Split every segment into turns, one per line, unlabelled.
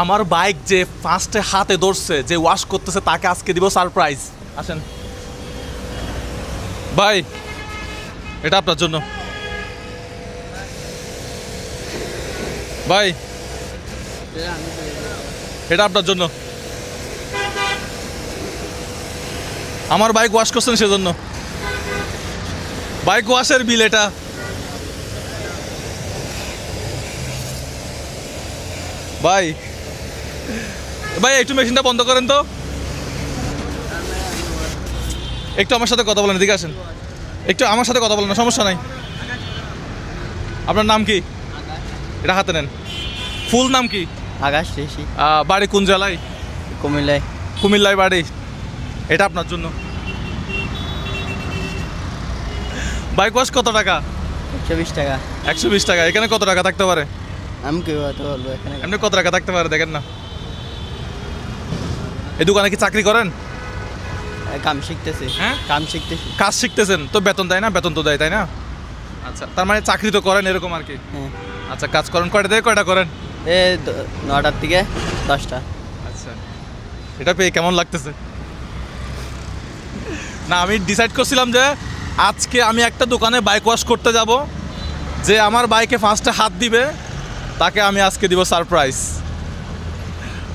আমার বাইক যে ফার্স্টে হাতে ধরছে, যে ওয়াশ করতেছে, তাকে আজকে দিব সারপ্রাইজ। আসেন ভাই, এটা আপনার জন্য ভাই, এটা আপনার জন্য। আমার বাইক ওয়াশ করছেন সেজন্য, বাইক ওয়াশের বিল এটা। ভাই ভাই একটু মেশিনটা বন্ধ করেন তো, একটু আমার সাথে কথা বলেন, এদিকে আসেন, একটু আমার সাথে কথা বলেন, সমস্যা নাই। আপনার নাম কি? এটা হাতে নেন। ফুল নাম কি?
আকাশ ঋষি।
বাড়ি কোন জেলায়?
কুমিল্লায়।
কুমিল্লায় বাড়ি। এটা আপনার জন্য। বাইক ওয়াশ কত টাকা?
120 টাকা।
120 টাকা। এখানে কত টাকা থাকতে পারে?
আমি কি বলবো এখানে?
এমনি কত টাকা থাকতে পারে দেখেন না। এই দোকানে কি চাকরি করেন?
কাম শিখতেছি।
হ্যাঁ,
কাম শিখতেছি।
কাজ শিখতেছেন তো, বেতন দেয় না? বেতন তো দেয়, তাই না? আচ্ছা, তার মানে চাকরি তো করেন এরকম আর কি।
হ্যাঁ।
আচ্ছা, কাজ করেন কয়টা থেকে কয়টা করেন?
9টার থেকে 10টা।
আচ্ছা, এটা পেয়ে কেমন লাগতেছে? না, আমি ডিসাইড করছিলাম যে আজকে আমি একটা দোকানে বাইক ওয়াশ করতে যাব, যে আমার বাইকে ফার্স্টে হাত দিবে তাকে আমি আজকে দিব সারপ্রাইজ।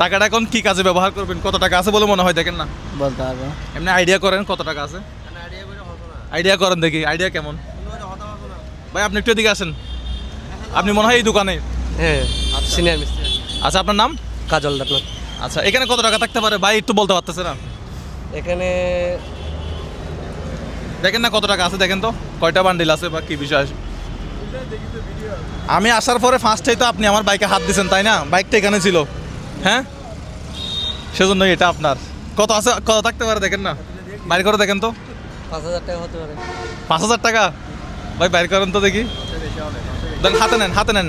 টাকাটা এখন কি কাজে ব্যবহার করবেন? কত টাকা আছে বলে মনে হয় দেখেন না?
বলতে পারবো।
এমনি আইডিয়া করেন কত টাকা আছে? আইডিয়া করেন দেখি, আইডিয়া কেমন? ভাই আপনি একটু এদিকে আসেন, আপনি মনে হয় এই দোকানে?
হ্যাঁ, সিনিয়র মিস্ত্রি।
আচ্ছা, আপনার নাম?
কাজল দেবনাথ।
আচ্ছা, এখানে কত টাকা থাকতে পারে ভাই? একটু বলতে পারতেছে না?
এখানে
দেখেন না কত টাকা আছে, দেখেন তো কয়টা বান্ডিল আছে বা কি বিষয়। আমি আসার পরে ফার্স্টেই তো আপনি আমার বাইকে হাত দিয়েছেন, তাই না? বাইকটা এখানে ছিল, হ্যাঁ, সেজন্য এটা আপনার। কত আছে, কত থাকতে পারে দেখেন না, বাইর করে দেখেন তো।
5000 টাকা হতে পারে।
5000 টাকা? ভাই বাইর করেন তো দেখি, দেন, হাতে নেন, হাতে নেন।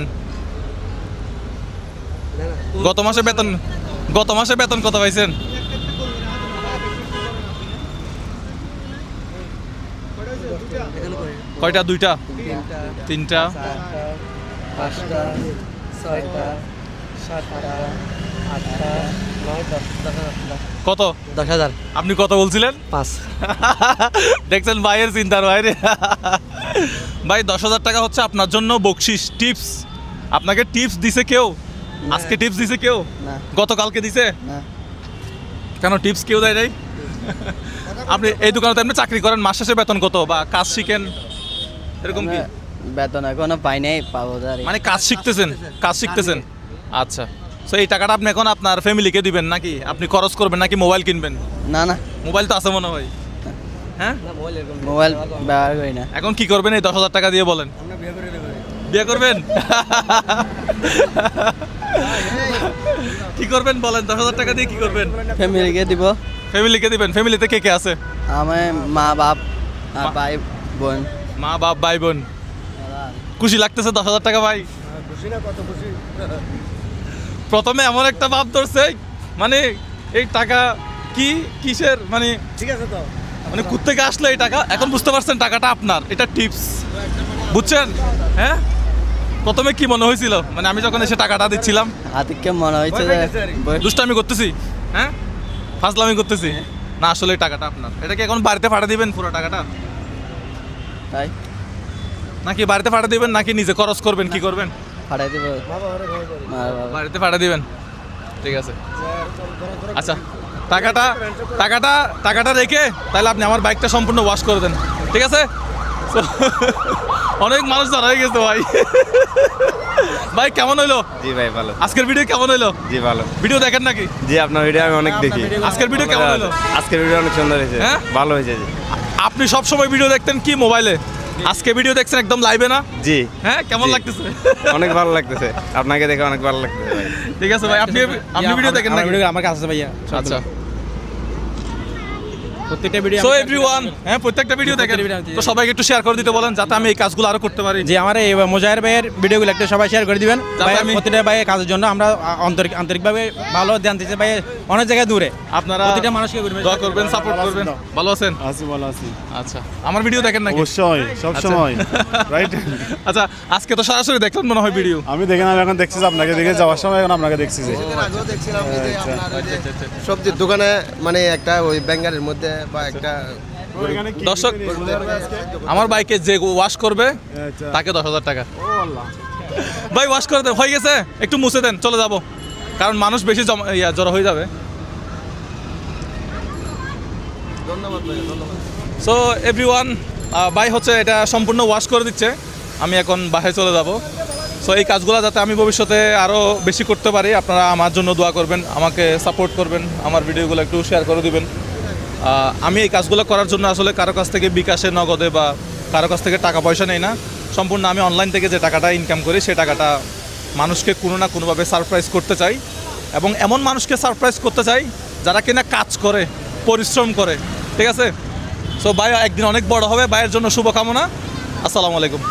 গত মাসে বেতন কত পাইছেন? কয়টা? 2টা, 3টা,
5টা, 6টা, 7টা, 8টা, 9টা, 10,000।
কত?
10,000।
আপনি কত বলছিলেন?
5।
দেখছেন ভাইয়ের চিন্তার বাইরে। ভাই 10,000 টাকা হচ্ছে আপনার জন্য বকশিস, টিপস। আপনাকে টিপস দিছে কেউ? আজকে টিপস দিছে কেউ?
না।
গতকালকে দিছে?
না।
কেন টিপস কেউ দেয় নাই? আপনি এই দোকানে তো এমনি চাকরি করেন, মাস শেষে বেতন কত বা কাজ শিখেন এরকম কি?
বেতন এখনো পাই নাই, পাবো।
মানে কাজ শিখতেছেন, কাজ শিখতেছেন। আচ্ছা, তো এই টাকাটা আপনি এখন আপনার ফ্যামিলিকে দিবেন নাকি আপনি খরচ করবেন নাকি মোবাইল কিনবেন?
না না,
মোবাইল তো আছে মনে হয়, হ্যাঁ?
মোবাইল ব্যবহার করি না।
এখন কি করবেন এই 10,000 টাকা দিয়ে বলেন? বিয়ে করবেন? কি করবেন বলেন, 10,000 টাকা দিয়ে কি করবেন?
ফ্যামিলিকে দিব।
ফ্যামিলিকে দিবেন? ফ্যামিলিতে কে কে আছে?
আমার মা বাপ আর ভাই বোন।
মা বাপ ভাই বোন। খুশি লাগতেছে 10,000 টাকা ভাই?
খুশি না, কত খুশি।
প্রথমে এমন একটা ভাব ধরছে, মানে এই টাকা কি কিসের, মানে
ঠিক আছে তো,
মানে কোত্থেকে আসলো এই টাকা? এখন বুঝতে পারছেন টাকাটা আপনার, এটা টিপস, বুঝছেন? হ্যাঁ, প্রথমে কি মনে হয়েছিল, মানে আমি যখন এসে টাকাটা দিচ্ছিলাম
আতিককে মনে হয়েছে যে
দুষ্টামি করতেছি, হ্যাঁ, ফাজলামি করতেছি। না, আসলে এই টাকাটা আপনার। এটা কি এখন বাড়িতে পাঠা দিবেন পুরো টাকাটা?
তাই
নাকি বাড়িতে পাঠা দিবেন নাকি নিজে খরচ করবেন, কি করবেন?
পাঠাই দিব।
বাড়িতে পাঠা দিবেন, ঠিক আছে। আচ্ছা, টাকাটা রেখে তাহলে আপনি আমার বাইকটা সম্পূর্ণ ওয়াশ করে দেন, ঠিক আছে? অনেক মানুষ ধরা হয়ে গেছে ভাই। ভাই কেমন হইলো?
জি ভাই ভালো।
আজকের ভিডিও কেমন হইলো?
জি ভালো।
ভিডিও দেখেন নাকি?
জি, আপনার ভিডিও আমি অনেক দেখি।
আজকের ভিডিও কেমন হইলো?
আজকের ভিডিও অনেক সুন্দর হয়েছে।
হ্যাঁ,
ভালো হয়েছে। জি,
আপনি সব সময় ভিডিও দেখতেন কি মোবাইলে? আজকে ভিডিও দেখছেন একদম লাইভে না?
জি।
হ্যাঁ, কেমন
জি।
লাগতেছে?
অনেক ভালো লাগতেছে, আপনাকে দেখে অনেক ভালো লাগতেছে ভাই।
ঠিক আছে ভাই, আপনি ভিডিও দেখেন নাকি?
আমার কাছে আছে ভাইয়া।
আচ্ছা
প্রত্যেকটা ভিডিও
সো এভরিওয়ান, হ্যাঁ প্রত্যেকটা ভিডিও দেখেন, তো সবাইকে একটু শেয়ার করে দিতে বলেন যাতে আমি এই কাজগুলো আরো করতে পারি।
যে আমার এই মোজাহের ভাইয়ের ভিডিওগুলো একটা সবাই শেয়ার করে দিবেন ভাই,
আমি-
প্রতিটা ভাইয়ের কাজের জন্য আমরা আন্তরিকভাবে ভালো ধ্যান দিতে ভাই, অনেক জায়গায় দূরে
আপনারা
প্রতিটা মানুষকে
দোয়া করবেন, সাপোর্ট করবেন। ভালো আছেন?
আছি ভালো আছি
আচ্ছা, আমার ভিডিও দেখেন নাকি?
অবশ্যই সব সময় রাইট
আচ্ছা, আজকে তো সরাসরি দেখলেন মনে হয় ভিডিও।
আমি দেখে না এখন দেখছি যে আপনাকে দেখে যাওয়ার সময় এখন আপনাকে দেখছি যে
আগেও দেখছিলাম এই যে আপনার ওই যে সবজির দোকানে মানে একটা ওই ব্যাঙ্গারের মধ্যে বা একটা
এখানে কি
দর্শক,
বিক্রি করবে আজকে?
আমার বাইকে যে ওয়াশ করবে
আচ্ছা।
তাকে 10,000 টাকা।
ও আল্লাহ
ভাই ওয়াশ করে দেন, হয়ে গেছে, একটু মুছে দেন, চলে যাব, কারণ মানুষ বেশি জড়ো হয়ে যাবে। সো এভরিওয়ান, ভাই হচ্ছে এটা সম্পূর্ণ ওয়াশ করে দিচ্ছে, আমি এখন বাসায় চলে যাব। সো এই কাজগুলো যাতে আমি ভবিষ্যতে আরও বেশি করতে পারি, আপনারা আমার জন্য দোয়া করবেন, আমাকে সাপোর্ট করবেন, আমার ভিডিওগুলো একটু শেয়ার করে দিবেন। আমি এই কাজগুলো করার জন্য আসলে কারো কাছ থেকে বিকাশে, নগদে বা কারো কাছ থেকে টাকা পয়সা নেই না, সম্পূর্ণ আমি অনলাইন থেকে যে টাকাটা ইনকাম করি সেই টাকাটা মানুষকে কোনো না কোনোভাবে সারপ্রাইজ করতে চাই, এবং এমন মানুষকে সারপ্রাইজ করতে চাই যারা কিনা কাজ করে, পরিশ্রম করে। ঠিক আছে? সো ভাই একদিন অনেক বড় হবে, ভাইয়ের জন্য শুভকামনা। আসসালামু আলাইকুম।